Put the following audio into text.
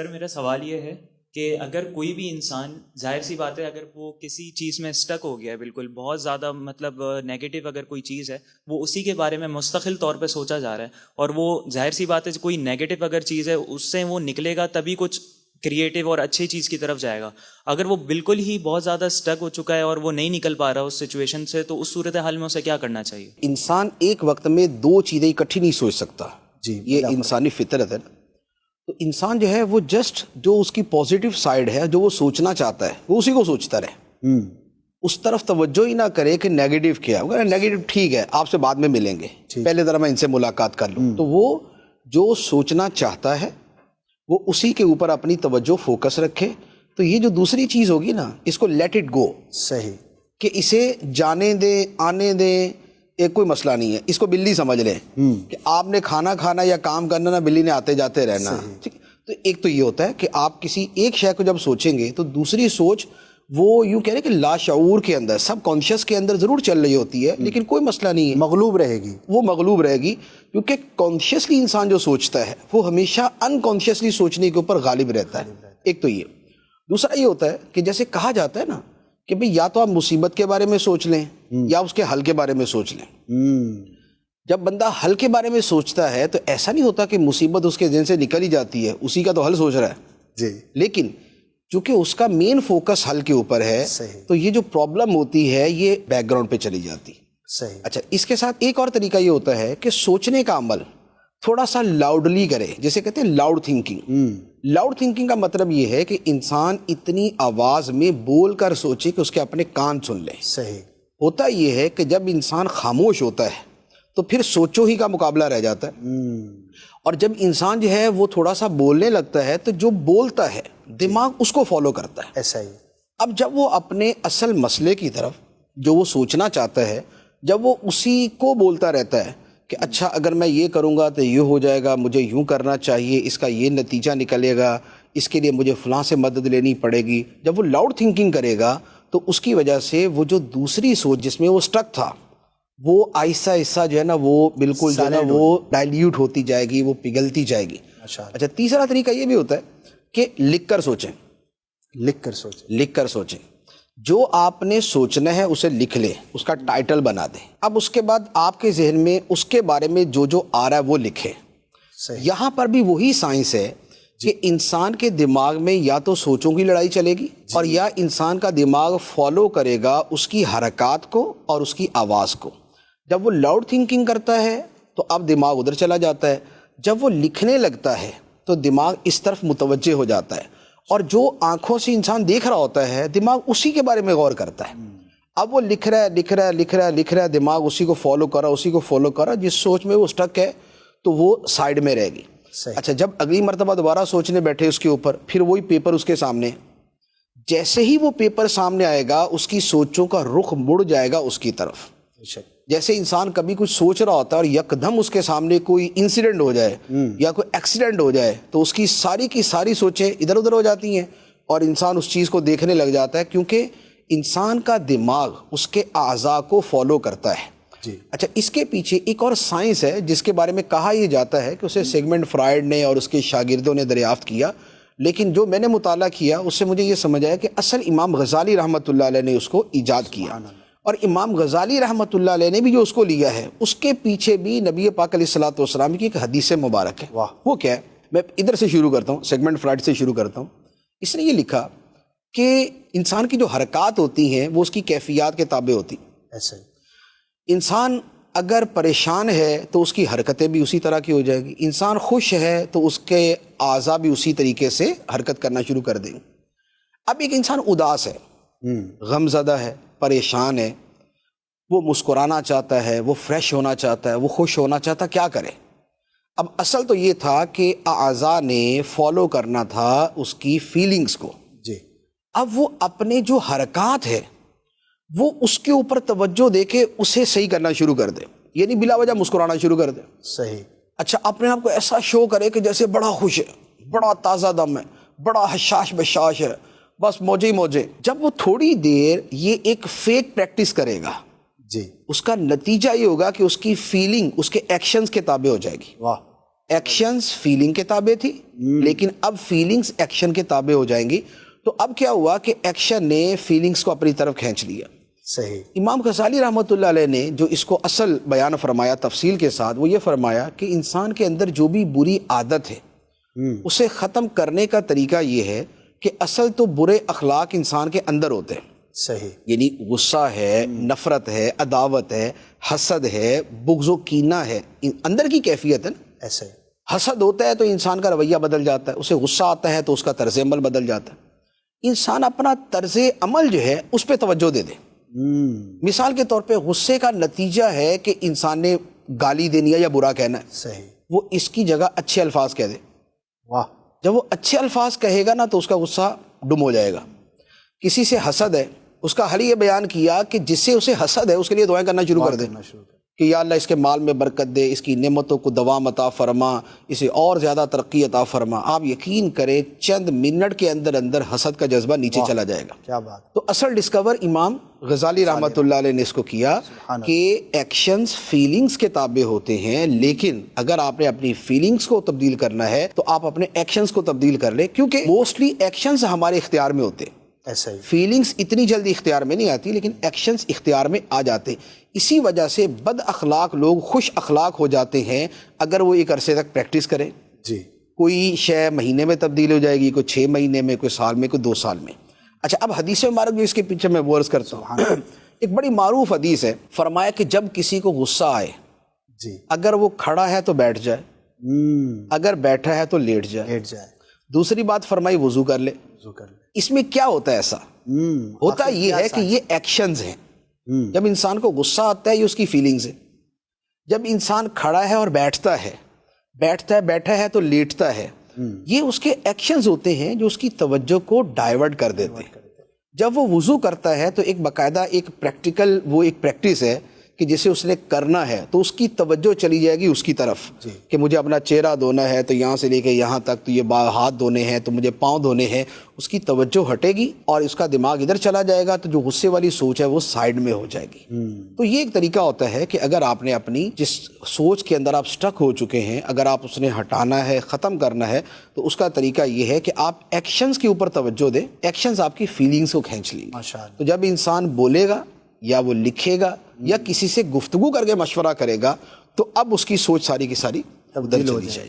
سر میرا سوال یہ ہے کہ اگر کوئی بھی انسان، ظاہر سی بات ہے، اگر وہ کسی چیز میں اسٹک ہو گیا ہے، بالکل بہت زیادہ مطلب نیگیٹو اگر کوئی چیز ہے، وہ اسی کے بارے میں مستقل طور پہ سوچا جا رہا ہے، اور وہ ظاہر سی بات ہے کوئی نیگیٹو اگر چیز ہے اس سے وہ نکلے گا تبھی کچھ کریٹیو اور اچھی چیز کی طرف جائے گا. اگر وہ بالکل ہی بہت زیادہ اسٹک ہو چکا ہے اور وہ نہیں نکل پا رہا اس سچویشن سے، تو اس صورتحال میں اسے کیا کرنا چاہیے؟ انسان ایک وقت میں دو چیزیں اکٹھی نہیں سوچ سکتا. جی، یہ انسانی فطرت ہے. تو انسان جو ہے وہ جسٹ جو اس کی پازیٹیو سائیڈ ہے، جو وہ سوچنا چاہتا ہے، وہ اسی کو سوچتا رہے. اس طرف توجہ ہی نہ کرے کہ نیگیٹو کیا ہے. نیگیٹو ٹھیک ہے، آپ سے بعد میں ملیں گے، پہلے ذرا میں ان سے ملاقات کر لوں. تو وہ جو سوچنا چاہتا ہے وہ اسی کے اوپر اپنی توجہ فوکس رکھے. تو یہ جو دوسری چیز ہوگی نا، اس کو لیٹ اٹ گو. صحیح. کہ اسے جانے دیں، آنے دیں، ایک کوئی مسئلہ نہیں ہے. اس کو بلی سمجھ لیں کہ آپ نے کھانا یا کام کرنا نا، بلی نے آتے جاتے رہنا. ٹھیک. تو ایک تو یہ ہوتا ہے کہ آپ کسی ایک شے کو جب سوچیں گے تو دوسری سوچ وہ یوں کہہ رہے کہ لاشعور کے اندر، سب کانشیس کے اندر ضرور چل رہی ہوتی ہے، لیکن کوئی مسئلہ نہیں ہے، مغلوب رہے گی. وہ مغلوب رہے گی. کیونکہ کانشیسلی انسان جو سوچتا ہے وہ ہمیشہ انکانشیسلی سوچنے کے اوپر غالب رہتا ہے. ایک تو یہ. دوسرا یہ ہوتا ہے کہ جیسے کہا جاتا ہے نا کہ بھئی یا تو آپ مصیبت کے بارے میں سوچ لیں یا اس کے حل کے بارے میں سوچ لیں. جب بندہ حل کے بارے میں سوچتا ہے تو ایسا نہیں ہوتا کہ مصیبت اس کے ذہن سے نکل ہی جاتی ہے، اسی کا تو حل سوچ رہا ہے. جی. لیکن چونکہ اس کا مین فوکس حل کے اوپر ہے، تو یہ جو پرابلم ہوتی ہے یہ بیک گراؤنڈ پہ چلی جاتی. صحیح. اچھا، اس کے ساتھ ایک اور طریقہ یہ ہوتا ہے کہ سوچنے کا عمل تھوڑا سا لاؤڈلی کرے، جیسے کہتے ہیں لاؤڈ تھنکنگ. لاؤڈ تھنکنگ کا مطلب یہ ہے کہ انسان اتنی آواز میں بول کر سوچے کہ اس کے اپنے کان سن لے. صحیح. ہوتا یہ ہے کہ جب انسان خاموش ہوتا ہے تو پھر سوچو ہی کا مقابلہ رہ جاتا ہے. اور جب انسان جو ہے وہ تھوڑا سا بولنے لگتا ہے تو جو بولتا ہے دماغ اس کو فالو کرتا ہے. ایسا ہی. اب جب وہ اپنے اصل مسئلے کی طرف جو وہ سوچنا چاہتا ہے، جب وہ اسی کو بولتا رہتا ہے کہ اچھا اگر میں یہ کروں گا تو یہ ہو جائے گا، مجھے یوں کرنا چاہیے، اس کا یہ نتیجہ نکلے گا، اس کے لیے مجھے فلاں سے مدد لینی پڑے گی. جب وہ لاؤڈ تھنکنگ کرے گا تو اس کی وجہ سے وہ جو دوسری سوچ جس میں وہ اسٹک تھا وہ آہستہ آہستہ جو ہے نا وہ بالکل جو ہے نا وہ ڈائلیوٹ ہوتی جائے گی، وہ پگھلتی جائے گی. اچھا، تیسرا طریقہ یہ بھی ہوتا ہے کہ لکھ کر سوچیں. لکھ کر سوچیں. جو آپ نے سوچنا ہے اسے لکھ لیں، اس کا ٹائٹل بنا دیں. اب اس کے بعد آپ کے ذہن میں اس کے بارے میں جو آ رہا ہے وہ لکھیں. یہاں پر بھی وہی سائنس ہے کہ انسان کے دماغ میں یا تو سوچوں کی لڑائی چلے گی اور یا انسان کا دماغ فالو کرے گا اس کی حرکات کو اور اس کی آواز کو. جب وہ لاؤڈ تھنکنگ کرتا ہے تو اب دماغ ادھر چلا جاتا ہے، جب وہ لکھنے لگتا ہے تو دماغ اس طرف متوجہ ہو جاتا ہے، اور جو آنکھوں سے انسان دیکھ رہا ہوتا ہے دماغ اسی کے بارے میں غور کرتا ہے. اب وہ لکھ رہا ہے، دماغ اسی کو فالو کر رہا، جس سوچ میں وہ سٹک ہے تو وہ سائیڈ میں رہے گی. اچھا، جب اگلی مرتبہ دوبارہ سوچنے بیٹھے اس کے اوپر، پھر وہی پیپر اس کے سامنے، جیسے ہی وہ پیپر سامنے آئے گا اس کی سوچوں کا رخ مڑ جائے گا اس کی طرف. جیسے انسان کبھی کچھ سوچ رہا ہوتا ہے اور یکدم اس کے سامنے کوئی انسیڈنٹ ہو جائے یا کوئی ایکسیڈنٹ ہو جائے تو اس کی ساری سوچیں ادھر ادھر ہو جاتی ہیں اور انسان اس چیز کو دیکھنے لگ جاتا ہے، کیونکہ انسان کا دماغ اس کے اعضاء کو فالو کرتا ہے. اچھا، اس کے پیچھے ایک اور سائنس ہے جس کے بارے میں کہا یہ جاتا ہے کہ اسے سیگمنٹ فرائڈ نے اور اس کے شاگردوں نے دریافت کیا، لیکن جو میں نے مطالعہ کیا اس سے مجھے یہ سمجھ آیا کہ اصل امام غزالی رحمۃ اللہ علیہ نے اس کو ایجاد کیا. اور امام غزالی رحمۃ اللہ علیہ نے بھی جو اس کو لیا ہے اس کے پیچھے بھی نبی پاک علیہ الصلوۃ والسلام کی ایک حدیث مبارک ہے. وہ کیا ہے؟ میں ادھر سے شروع کرتا ہوں، سیگمنٹ فرائڈ سے شروع کرتا ہوں. اس نے یہ لکھا کہ انسان کی جو حرکات ہوتی ہیں وہ اس کی کیفیات کے تابع ہوتی. ایسا ہی. انسان اگر پریشان ہے تو اس کی حرکتیں بھی اسی طرح کی ہو جائے گی، انسان خوش ہے تو اس کے اعضاء بھی اسی طریقے سے حرکت کرنا شروع کر دیں گے. اب ایک انسان اداس ہے، غم زدہ ہے، پریشان ہے، وہ مسکرانا چاہتا ہے، وہ فریش ہونا چاہتا ہے، وہ خوش ہونا چاہتا ہے، کیا کرے؟ اب اصل تو یہ تھا کہ اعضاء نے فالو کرنا تھا اس کی فیلنگز کو. اب وہ اپنے جو حرکات ہے وہ اس کے اوپر توجہ دے کے اسے صحیح کرنا شروع کر دے، یعنی بلا وجہ مسکرانا شروع کر دے. صحیح. اچھا، اپنے آپ کو ایسا شو کرے کہ جیسے بڑا خوش ہے، بڑا تازہ دم ہے، بڑا حشاش بشاش ہے، بس موجے ہی موجے. جب وہ تھوڑی دیر یہ ایک فیک پریکٹس کرے گا اس کا نتیجہ یہ ہوگا کہ اس کی فیلنگ اس کے ایکشنز کے تابع ہو جائے گی. ایکشنز فیلنگ کے تابع تھی لیکن اب فیلنگز ایکشن کے تابع ہو جائیں گی. تو اب کیا ہوا کہ ایکشن نے فیلنگز کو اپنی طرف کھینچ لیا. صحیح. امام غزالی رحمۃ اللہ علیہ نے جو اس کو اصل بیان فرمایا تفصیل کے ساتھ وہ یہ فرمایا کہ انسان کے اندر جو بھی بری عادت ہے اسے ختم کرنے کا طریقہ یہ ہے کہ اصل تو برے اخلاق انسان کے اندر ہوتے ہیں. صحیح. یعنی غصہ ہے، نفرت ہے، عداوت ہے، حسد ہے، بغض و کینہ ہے، اندر کی کیفیت ہے نا. ایسے حسد ہوتا ہے تو انسان کا رویہ بدل جاتا ہے، اسے غصہ آتا ہے تو اس کا طرز عمل بدل جاتا ہے. انسان اپنا طرز عمل جو ہے اس پہ توجہ دے دے. مثال کے طور پہ غصے کا نتیجہ ہے کہ انسان نے گالی دینی ہے یا برا کہنا ہے. صحیح. وہ اس کی جگہ اچھے الفاظ کہہ دے. واہ. جب وہ اچھے الفاظ کہے گا نا تو اس کا غصہ ڈم ہو جائے گا. کسی سے حسد ہے، اس کا حل یہ بیان کیا کہ جس سے اسے حسد ہے اس کے لیے دعائیں کرنا شروع کر دے کہ یا اللہ اس کے مال میں برکت دے، اس کی نعمتوں کو دوام عطا فرما، اسے اور زیادہ ترقی عطا فرما. آپ یقین کریں چند منٹ کے اندر اندر حسد کا جذبہ نیچے چلا جائے گا. کیا بات. تو اصل ڈسکور امام غزالی رحمۃ اللہ علیہ نے اس کو کیا کہ ایکشنز فیلنگز کے تابع ہوتے ہیں، لیکن اگر آپ نے اپنی فیلنگز کو تبدیل کرنا ہے تو آپ اپنے ایکشنز کو تبدیل کر لیں، کیونکہ موسٹلی ایکشنز ہمارے اختیار میں ہوتے ہیں. ایسا ہی. فیلنگز اتنی جلدی اختیار میں نہیں آتی لیکن ایکشنز اختیار میں آ جاتے. اسی وجہ سے بد اخلاق لوگ خوش اخلاق ہو جاتے ہیں اگر وہ ایک عرصے تک پریکٹس کریں. جی. کوئی شے مہینے میں تبدیل ہو جائے گی، کوئی 6 مہینے میں، کوئی سال میں، کوئی 2 سال میں. اچھا اب حدیث مبارک جو اس کے پیچھے میں ورز کرتا ہوں ایک بڑی معروف حدیث ہے. فرمایا کہ جب کسی کو غصہ آئے جی اگر وہ کھڑا ہے تو بیٹھ جائے، اگر بیٹھا ہے تو لیٹ جائے. لیٹ جائے. دوسری بات فرمائی وضو کر لے. وضو کر لے. اس میں کیا ہوتا ہے ایسا؟ ہوتا یہ ہے کہ یہ ایکشنز ہیں. جب انسان کو غصہ آتا ہے یہ اس کی فیلنگز ہے. جب انسان کھڑا ہے اور بیٹھتا ہے، بیٹھا ہے تو لیٹتا ہے، یہ اس کے ایکشنز ہوتے ہیں جو اس کی توجہ کو ڈائیورٹ کر دیتے ہیں. جب وہ وضو کرتا ہے تو ایک باقاعدہ ایک پریکٹیکل وہ ایک پریکٹس ہے کہ جسے اس نے کرنا ہے تو اس کی توجہ چلی جائے گی اس کی طرف کہ مجھے اپنا چہرہ دھونا ہے تو یہاں سے لے کے یہاں تک، تو یہ ہاتھ دھونے ہیں تو مجھے پاؤں دھونے ہیں. اس کی توجہ ہٹے گی اور اس کا دماغ ادھر چلا جائے گا تو جو غصے والی سوچ ہے وہ سائیڈ میں ہو جائے گی. تو یہ ایک طریقہ ہوتا ہے کہ اگر آپ نے اپنی جس سوچ کے اندر آپ سٹک ہو چکے ہیں اگر آپ اس نے ہٹانا ہے، ختم کرنا ہے، تو اس کا طریقہ یہ ہے کہ آپ ایکشنز کے اوپر توجہ دیں. ایکشنز آپ کی فیلنگز کو کھینچ لیں گے. تو جب انسان بولے گا یا وہ لکھے گا یا کسی سے گفتگو کر کے مشورہ کرے گا تو اب اس کی سوچ ساری کی ساری ادھر چلی جائے گی.